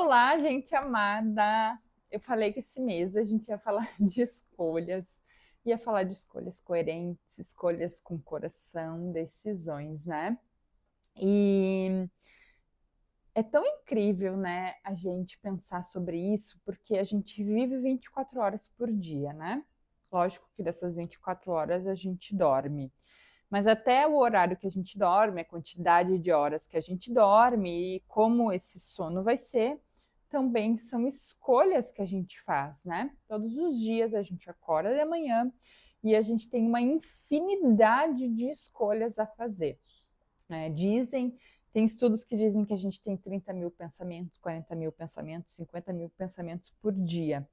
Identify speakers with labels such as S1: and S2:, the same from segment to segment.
S1: Olá, gente amada! Eu falei que esse mês a gente ia falar de escolhas, ia falar de escolhas coerentes, escolhas com coração, decisões, né? E é tão incrível, né, a gente pensar sobre isso, porque a gente vive 24 horas por dia, né? Lógico que dessas 24 horas a gente dorme. Mas até o horário que a gente dorme, a quantidade de horas que a gente dorme e como esse sono vai ser, também são escolhas que a gente faz, né? Todos os dias a gente acorda de manhã e a gente tem uma infinidade de escolhas a fazer, né? Tem estudos que dizem que a gente tem 30 mil pensamentos, 40 mil pensamentos, 50 mil pensamentos por dia.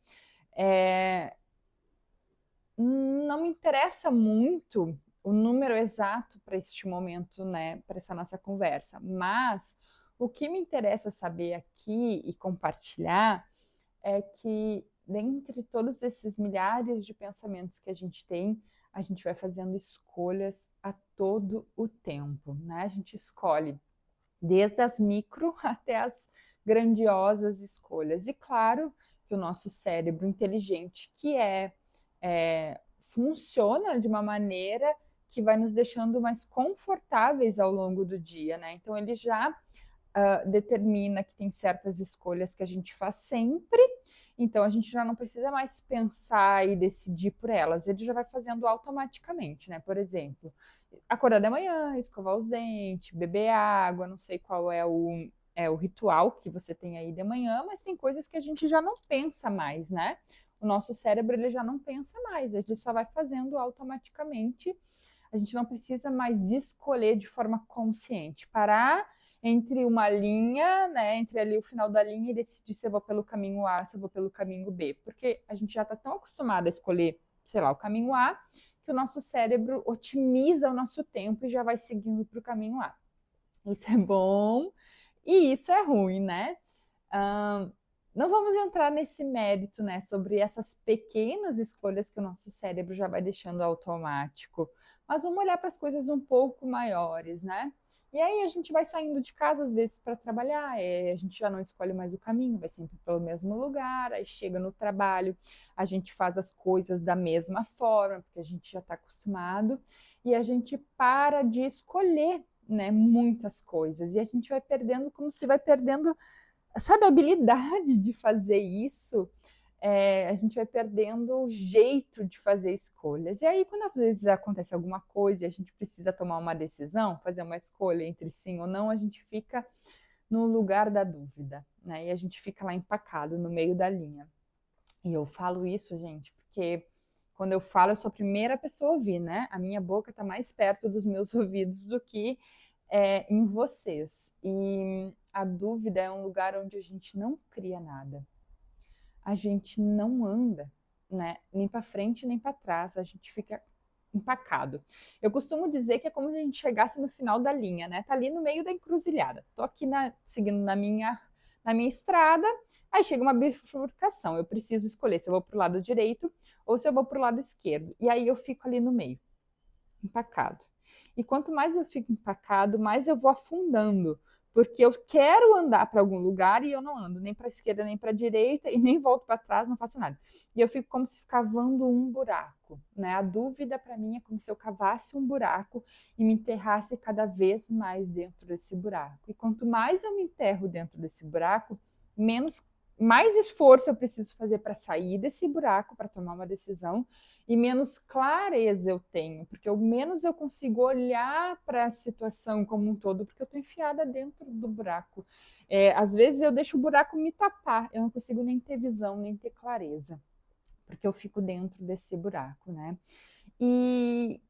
S1: Não me interessa muito o número exato para este momento, né, para essa nossa conversa, mas o que me interessa saber aqui e compartilhar é que dentre todos esses milhares de pensamentos que a gente vai fazendo escolhas a todo o tempo, né? A gente escolhe desde as micro até as grandiosas escolhas. E claro que o nosso cérebro inteligente, funciona de uma maneira que vai nos deixando mais confortáveis ao longo do dia, né? Então ele já determina que tem certas escolhas que a gente faz sempre, então a gente já não precisa mais pensar e decidir por elas, ele já vai fazendo automaticamente, né? Por exemplo, acordar de manhã, escovar os dentes, beber água, não sei qual é o ritual que você tem aí de manhã, mas tem coisas que a gente já não pensa mais, né? O nosso cérebro ele já não pensa mais, ele só vai fazendo automaticamente. A gente não precisa mais escolher de forma consciente, parar entre uma linha, né, entre ali o final da linha e decidir se eu vou pelo caminho A, se eu vou pelo caminho B, porque a gente já está tão acostumado a escolher, sei lá, o caminho A, que o nosso cérebro otimiza o nosso tempo e já vai seguindo para o caminho A. Isso é bom e isso é ruim, né? Não vamos entrar nesse mérito, né, sobre essas pequenas escolhas que o nosso cérebro já vai deixando automático, mas vamos olhar para as coisas um pouco maiores, né? E aí a gente vai saindo de casa às vezes para trabalhar, a gente já não escolhe mais o caminho, vai sempre pelo mesmo lugar, aí chega no trabalho, a gente faz as coisas da mesma forma, porque a gente já está acostumado, e a gente para de escolher, né, muitas coisas, e a gente vai perdendo, como se vai perdendo, sabe, a habilidade de fazer isso. A gente vai perdendo o jeito de fazer escolhas. E aí, quando às vezes acontece alguma coisa e a gente precisa tomar uma decisão, fazer uma escolha entre sim ou não, a gente fica no lugar da dúvida, né? E a gente fica lá empacado no meio da linha. E eu falo isso, gente, porque quando eu falo, eu sou a primeira pessoa a ouvir, né? A minha boca está mais perto dos meus ouvidos do que em vocês. E a dúvida é um lugar onde a gente não cria nada. A gente não anda, né? Nem para frente nem para trás. A gente fica empacado. Eu costumo dizer que é como se a gente chegasse no final da linha, né? Tá ali no meio da encruzilhada. Tô aqui seguindo na minha estrada, aí chega uma bifurcação. Eu preciso escolher se eu vou pro lado direito ou se eu vou pro lado esquerdo. E aí eu fico ali no meio, empacado. E quanto mais eu fico empacado, mais eu vou afundando, porque eu quero andar para algum lugar e eu não ando nem para a esquerda nem para a direita e nem volto para trás, não faço nada. E eu fico como se cavando um buraco, né? A dúvida para mim é como se eu cavasse um buraco e me enterrasse cada vez mais dentro desse buraco. E quanto mais eu me enterro dentro desse buraco, mais esforço eu preciso fazer para sair desse buraco, para tomar uma decisão, e menos clareza eu tenho, porque menos eu consigo olhar para a situação como um todo, porque eu estou enfiada dentro do buraco. Às vezes eu deixo o buraco me tapar, eu não consigo nem ter visão, nem ter clareza, porque eu fico dentro desse buraco, né? E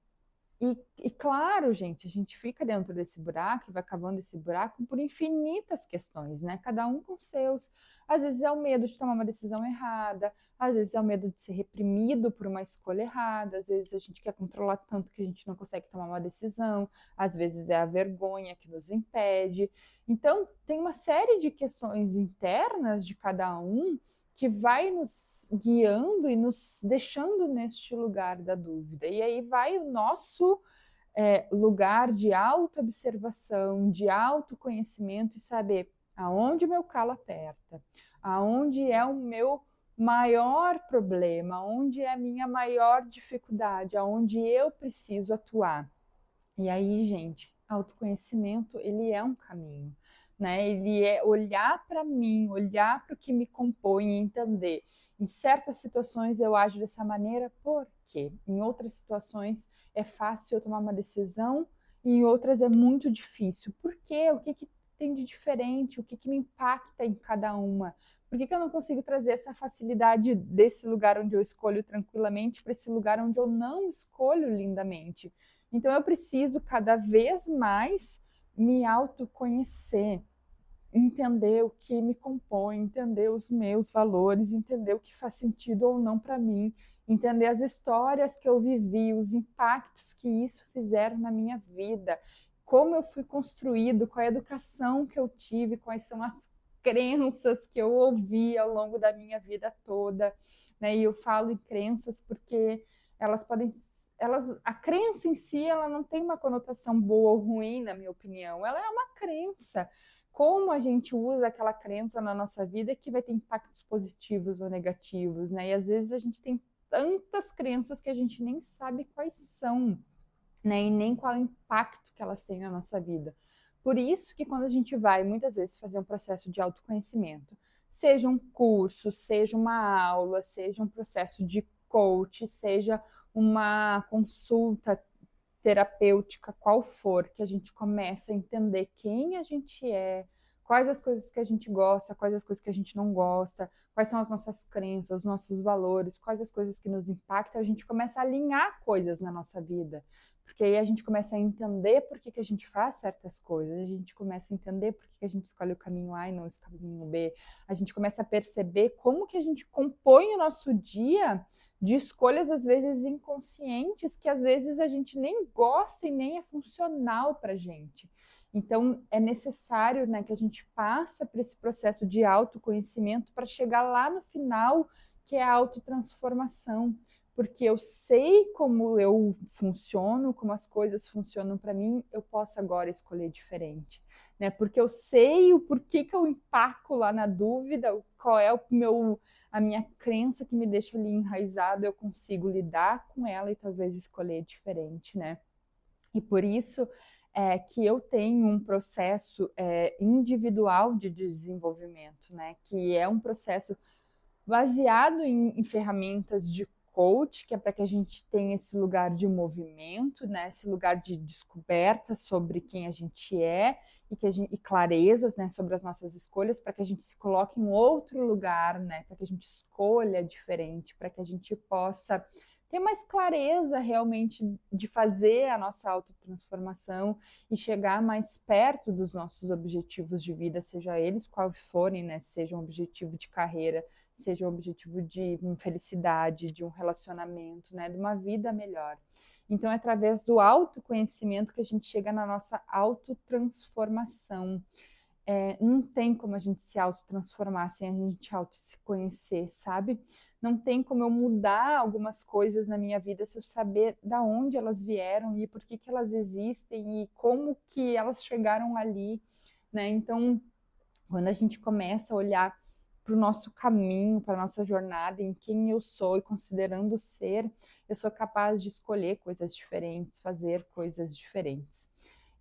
S1: claro, gente, a gente fica dentro desse buraco e vai cavando esse buraco por infinitas questões, né? Cada um com seus. Às vezes é o medo de tomar uma decisão errada, às vezes é o medo de ser reprimido por uma escolha errada, às vezes a gente quer controlar tanto que a gente não consegue tomar uma decisão, às vezes é a vergonha que nos impede. Então, tem uma série de questões internas de cada um que vai nos guiando e nos deixando neste lugar da dúvida. E aí vai o nosso lugar de autoobservação, de autoconhecimento e saber aonde o meu calo aperta, aonde é o meu maior problema, onde é a minha maior dificuldade, aonde eu preciso atuar. E aí, gente, autoconhecimento, ele é um caminho, né? Ele é olhar para mim, olhar para o que me compõe e entender. Em certas situações eu ajo dessa maneira, por quê? Em outras situações é fácil eu tomar uma decisão e em outras é muito difícil. Por quê? O que, que tem de diferente? O que, que me impacta em cada uma? Por que, que eu não consigo trazer essa facilidade desse lugar onde eu escolho tranquilamente para esse lugar onde eu não escolho lindamente? Então eu preciso cada vez mais me autoconhecer, entender o que me compõe, entender os meus valores, entender o que faz sentido ou não para mim, entender as histórias que eu vivi, os impactos que isso fizeram na minha vida, como eu fui construído, qual a educação que eu tive, quais são as crenças que eu ouvi ao longo da minha vida toda, né? E eu falo em crenças porque elas podem a crença em si, ela não tem uma conotação boa ou ruim, na minha opinião. Ela é uma crença. Como a gente usa aquela crença na nossa vida que vai ter impactos positivos ou negativos, né? E às vezes a gente tem tantas crenças que a gente nem sabe quais são, né? E nem qual é o impacto que elas têm na nossa vida. Por isso que quando a gente vai muitas vezes fazer um processo de autoconhecimento, seja um curso, seja uma aula, seja um processo de coach, seja uma consulta terapêutica, qual for, que a gente começa a entender quem a gente é, quais as coisas que a gente gosta, quais as coisas que a gente não gosta, quais são as nossas crenças, os nossos valores, quais as coisas que nos impactam, a gente começa a alinhar coisas na nossa vida. Porque aí a gente começa a entender por que, que a gente faz certas coisas, a gente começa a entender por que, que a gente escolhe o caminho A e não o caminho B, a gente começa a perceber como que a gente compõe o nosso dia de escolhas às vezes inconscientes que às vezes a gente nem gosta e nem é funcional para a gente. Então é necessário, né, que a gente passe por esse processo de autoconhecimento para chegar lá no final, que é a autotransformação, porque eu sei como eu funciono, como as coisas funcionam para mim, eu posso agora escolher diferente, né? Porque eu sei o porquê que eu empaco lá na dúvida, qual é a minha crença que me deixa ali enraizado, eu consigo lidar com ela e talvez escolher diferente, né? E por isso é que eu tenho um processo individual de desenvolvimento, né? Que é um processo baseado em ferramentas de coach, que é para que a gente tenha esse lugar de movimento, né? Esse lugar de descoberta sobre quem a gente é e clarezas, né, sobre as nossas escolhas, para que a gente se coloque em outro lugar, né? Para que a gente escolha diferente, para que a gente possa ter mais clareza realmente de fazer a nossa autotransformação e chegar mais perto dos nossos objetivos de vida, seja eles quais forem, né? Seja um objetivo de carreira, seja um objetivo de felicidade, de um relacionamento, né? De uma vida melhor. Então, é através do autoconhecimento que a gente chega na nossa autotransformação. Não tem como a gente se autotransformar sem a gente auto se conhecer, sabe? Não tem como eu mudar algumas coisas na minha vida se eu saber da onde elas vieram e por que que elas existem e como que elas chegaram ali, né? Então, quando a gente começa a olhar para o nosso caminho, para a nossa jornada, em quem eu sou e considerando ser, eu sou capaz de escolher coisas diferentes, fazer coisas diferentes.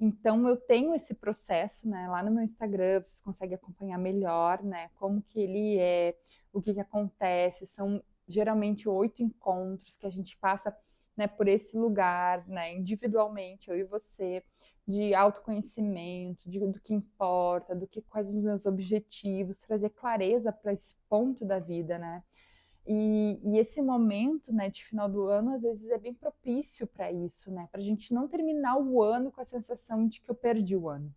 S1: Então eu tenho esse processo, né, lá no meu Instagram, vocês conseguem acompanhar melhor, né, como que ele é, o que que acontece, são geralmente 8 encontros que a gente passa, né, por esse lugar, né, individualmente, eu e você, de autoconhecimento, do que importa, quais os meus objetivos, trazer clareza para esse ponto da vida, né? E esse momento, né, de final do ano, às vezes é bem propício para isso, né? Para a gente não terminar o ano com a sensação de que eu perdi o ano,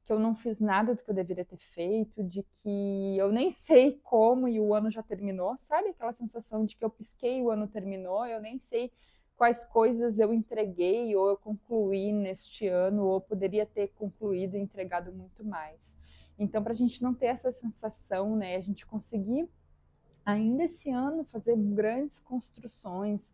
S1: que eu não fiz nada do que eu deveria ter feito, de que eu nem sei como e o ano já terminou, sabe? Aquela sensação de que eu pisquei e o ano terminou, eu nem sei quais coisas eu entreguei ou eu concluí neste ano, ou poderia ter concluído e entregado muito mais. Então, para a gente não ter essa sensação, né, a gente conseguir ainda esse ano fazer grandes construções,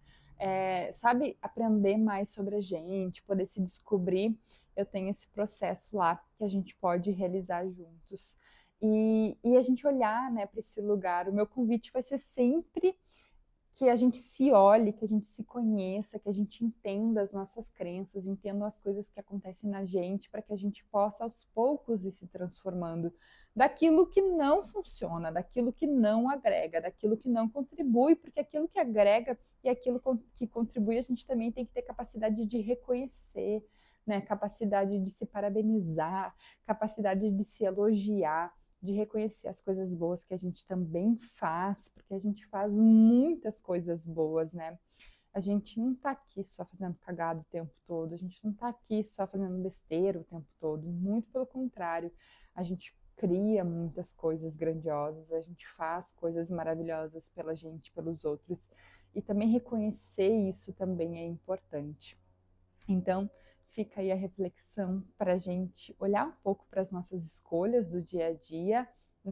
S1: sabe, aprender mais sobre a gente, poder se descobrir, eu tenho esse processo lá que a gente pode realizar juntos. e a gente olhar, né, para esse lugar. O meu convite vai ser sempre que a gente se olhe, que a gente se conheça, que a gente entenda as nossas crenças, entenda as coisas que acontecem na gente, para que a gente possa aos poucos ir se transformando daquilo que não funciona, daquilo que não agrega, daquilo que não contribui, porque aquilo que agrega e aquilo que contribui a gente também tem que ter capacidade de reconhecer, né? Capacidade de se parabenizar, capacidade de se elogiar, de reconhecer as coisas boas que a gente também faz, porque a gente faz muitas coisas boas, né? A gente não tá aqui só fazendo cagada o tempo todo, a gente não tá aqui só fazendo besteira o tempo todo, muito pelo contrário, a gente cria muitas coisas grandiosas, a gente faz coisas maravilhosas pela gente, pelos outros, e também reconhecer isso também é importante. Então, fica aí a reflexão para a gente olhar um pouco para as nossas escolhas do dia a dia,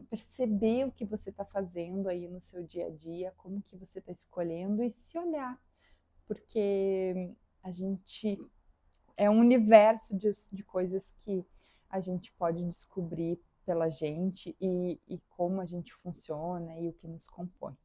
S1: perceber o que você está fazendo aí no seu dia a dia, como que você está escolhendo e se olhar, porque a gente é um universo de coisas que a gente pode descobrir pela gente e como a gente funciona e o que nos compõe.